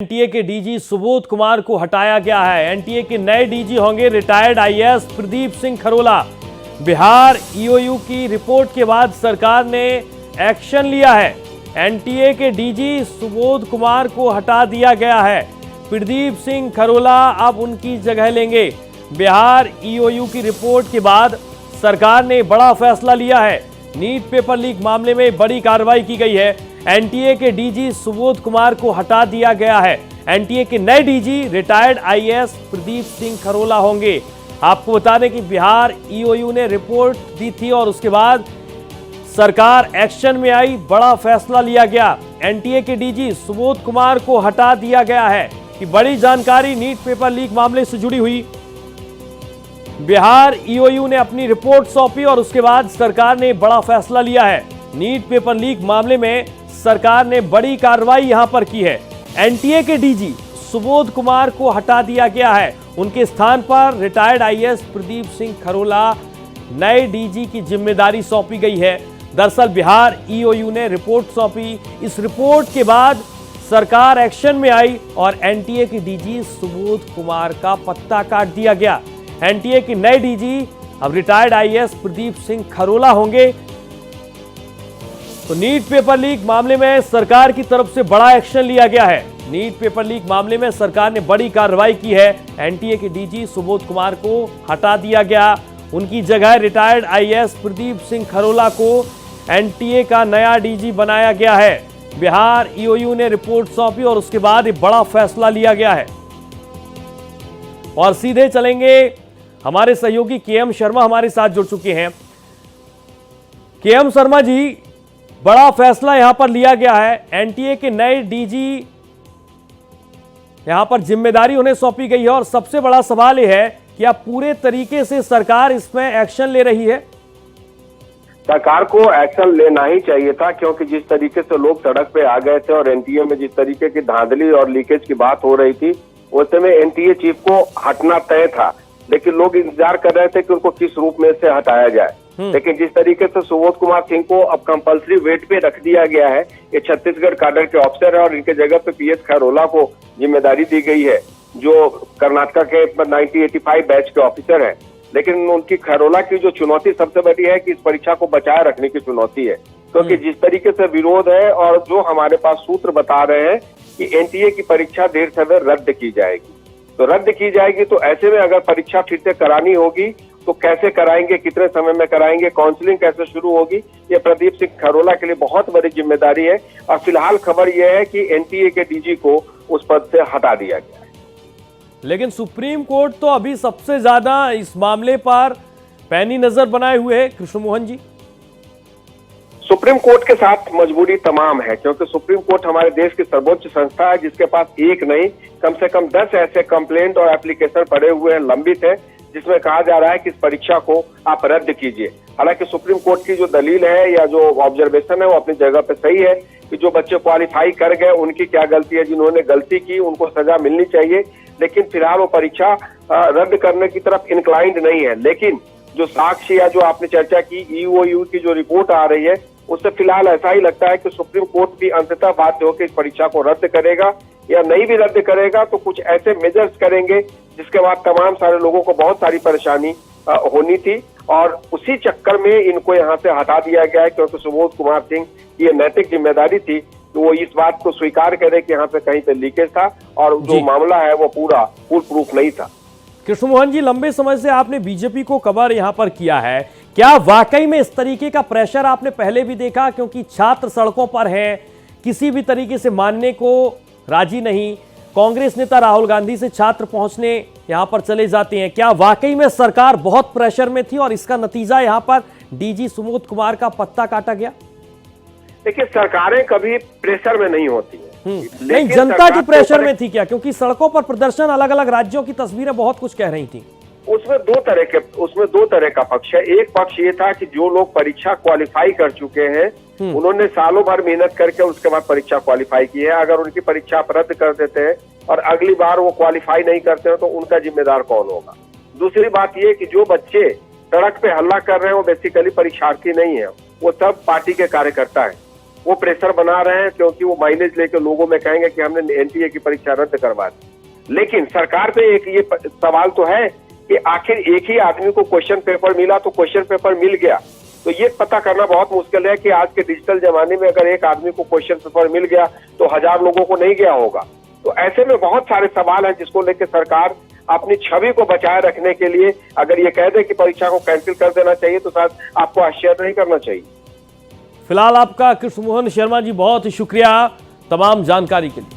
NTA के DG Subodh Kumar को हटाया गया है। एनटीए के नए डीजी होंगे retired IAS Pradeep Singh Kharola. Bihar EOU की रिपोर्ट के बाद सरकार ने एक्शन लिया है। एनटीए के डीजी सुबोध कुमार को हटा दिया गया है। प्रदीप सिंह खरोला अब उनकी जगह लेंगे। बिहार ईओयू की रिपोर्ट के बाद सरकार ने बड़ा फैसला लिया है। नीट पेपर लीक मामले में बड़ी कार्रवाई की गई है। एनटीए के डीजी सुबोध कुमार को हटा दिया गया है। एनटीए के नए DG retired IAS Pradeep Singh Kharola होंगे। आपको बता दें कि बिहार ईओयू ने रिपोर्ट दी थी और उसके बाद सरकार एक्शन में आई, बड़ा फैसला लिया गया। एनटीए के डीजी सुबोध कुमार को हटा दिया गया है। कि बड़ी जानकारी नीट पेपर लीक मामले से जुड़ी हुई। बिहार ईओयू ने अपनी रिपोर्ट सौंपी और उसके बाद सरकार ने बड़ा फैसला लिया है। नीट पेपर लीक मामले में सरकार ने बड़ी कार्रवाई यहां पर की है। एनटीए के डीजी सुबोध कुमार को हटा दिया गया है। उनके स्थान पर रिटायर्ड आईएएस प्रदीप सिंह खरोला नए डीजी की जिम्मेदारी सौंपी गई है। दरअसल बिहार ईओयू ने रिपोर्ट सौंपी। इस रिपोर्ट के बाद सरकार एक्शन में आई और एनटीए के डीजी सुबोध कुमार का पत्ता काट दिया गया। एनटीए के नए डीजी अब रिटायर्ड आईएएस प्रदीप सिंह खरोला होंगे। तो नीट पेपर लीक मामले में सरकार की तरफ से बड़ा एक्शन लिया गया है। नीट पेपर लीक मामले में सरकार ने बड़ी कार्रवाई की है। एनटीए के डीजी सुबोध कुमार को हटा दिया गया। उनकी जगह रिटायर्ड आईएएस प्रदीप सिंह खरोला को एनटीए का नया डीजी बनाया गया है। बिहार ईओयू ने रिपोर्ट सौंपी और उसके बाद एक बड़ा फैसला लिया गया है। और सीधे चलेंगे, हमारे सहयोगी केएम शर्मा हमारे साथ जुड़ चुके हैं। केएम शर्मा जी, बड़ा फैसला यहां पर लिया गया है। एनटीए के नए डीजी यहां पर जिम्मेदारी उन्हें सौंपी गई है और सबसे बड़ा सवाल यह है कि अब पूरे तरीके से सरकार इसमें एक्शन ले रही है। सरकार को एक्शन लेना ही चाहिए था, क्योंकि जिस तरीके से लोग सड़क पे आ गए थे और एनटीए में जिस तरीके की धांधली और लीकेज की बात हो रही थी, उस समय एनटीए चीफ को हटना तय था। लेकिन लोग इंतजार कर रहे थे कि उनको किस रूप में से हटाया जाए। लेकिन जिस तरीके से सुबोध कुमार सिंह को अब कंपल्सरी वेट पे रख दिया गया है, ये छत्तीसगढ़ कैडर के ऑफिसर है और इनके जगह पे पीएस खरोला को जिम्मेदारी दी गई है, जो कर्नाटका के 1985 बैच के ऑफिसर हैं। लेकिन उनकी खरोला की जो चुनौती सबसे बड़ी है कि इस परीक्षा को बचाए रखने की चुनौती है, क्योंकि जिस तरीके से विरोध है और जो हमारे पास सूत्र बता रहे हैं कि एनटीए की परीक्षा देर सवेर रद्द की जाएगी। तो रद्द की जाएगी तो ऐसे में अगर परीक्षा फिर से करानी होगी तो कैसे कराएंगे, कितने समय में कराएंगे, काउंसलिंग कैसे शुरू होगी, ये प्रदीप सिंह खरोला के लिए बहुत बड़ी जिम्मेदारी है। और फिलहाल खबर यह है कि एनटीए के डीजी को उस पद से हटा दिया गया है। लेकिन सुप्रीम कोर्ट तो अभी सबसे ज्यादा इस मामले पर पैनी नजर बनाए हुए है। कृष्ण मोहन जी, सुप्रीम कोर्ट के साथ मजबूरी तमाम है, क्योंकि सुप्रीम कोर्ट हमारे देश की सर्वोच्च संस्था है, जिसके पास एक नहीं कम से कम 10 ऐसे कंप्लेंट और एप्लीकेशन पड़े हुए हैं, लंबित है, जिसमें कहा जा रहा है कि इस परीक्षा को आप रद्द कीजिए। हालांकि सुप्रीम कोर्ट की जो दलील है या जो ऑब्जर्वेशन है वो अपनी जगह पे सही है कि जो बच्चे क्वालिफाई कर गए उनकी क्या गलती है, जिन्होंने गलती की उनको सजा मिलनी चाहिए। लेकिन फिलहाल वो परीक्षा रद्द करने की तरफ इंक्लाइंड नहीं है। लेकिन जो साक्ष्य या जो आपने चर्चा की ईओयू की जो रिपोर्ट आ रही है, उससे फिलहाल ऐसा ही लगता है कि सुप्रीम कोर्ट भी अंततः बाध्य होकर इस परीक्षा को रद्द करेगा, या नहीं भी रद्द करेगा तो कुछ ऐसे मेजर्स करेंगे जिसके बाद तमाम सारे लोगों को बहुत सारी परेशानी होनी थी। और उसी चक्कर में इनको यहाँ से हटा दिया गया है, क्योंकि सुबोध कुमार सिंह की ये नैतिक जिम्मेदारी थी कि वो इस बात को स्वीकार करे कि यहाँ पे कहीं पे लीकेज था और जो मामला है वो पूरा फुल प्रूफ नहीं था। कृष्ण मोहन जी, लंबे समय से आपने बीजेपी को कवर यहाँ पर किया है, क्या वाकई में इस तरीके का प्रेशर आपने पहले भी देखा? क्योंकि छात्र सड़कों पर हैं, किसी भी तरीके से मानने को राजी नहीं। कांग्रेस नेता राहुल गांधी से छात्र पहुंचने यहां पर चले जाते हैं। क्या वाकई में सरकार बहुत प्रेशर में थी और इसका नतीजा यहां पर डीजी सुबोध कुमार का पत्ता काटा गया? देखिए, सरकारें कभी प्रेशर में नहीं होती हैं। नहीं, जनता की प्रेशर में थी क्या? क्योंकि सड़कों पर प्रदर्शन, अलग अलग राज्यों की तस्वीरें बहुत कुछ कह रही थी। उसमें दो तरह का पक्ष है। एक पक्ष ये था कि जो लोग परीक्षा क्वालिफाई कर चुके हैं, उन्होंने सालों भर मेहनत करके उसके बाद परीक्षा क्वालिफाई की है, अगर उनकी परीक्षा आप रद्द कर देते हैं और अगली बार वो क्वालिफाई नहीं करते हैं तो उनका जिम्मेदार कौन होगा। दूसरी बात ये कि जो बच्चे सड़क पे हल्ला कर रहे हैं वो बेसिकली परीक्षार्थी नहीं है, वो सब पार्टी के कार्यकर्ता है। वो प्रेशर बना रहे हैं, क्योंकि वो माइलेज लेके लोगों में कहेंगे कि हमने एनटीए की परीक्षा रद्द करवा दी। लेकिन सरकार पे एक ये सवाल तो है कि आखिर एक ही आदमी को क्वेश्चन पेपर मिला तो क्वेश्चन पेपर मिल गया, तो ये पता करना बहुत मुश्किल है कि आज के डिजिटल जमाने में अगर एक आदमी को क्वेश्चन पेपर मिल गया तो 1000 लोगों को नहीं गया होगा। तो ऐसे में बहुत सारे सवाल हैं जिसको लेकर सरकार अपनी छवि को बचाए रखने के लिए अगर ये कह दे कि परीक्षा को कैंसिल कर देना चाहिए तो शायद आपको आश्चर्य नहीं करना चाहिए। फिलहाल आपका कृष्ण मोहन शर्मा जी बहुत शुक्रिया तमाम जानकारी के लिए।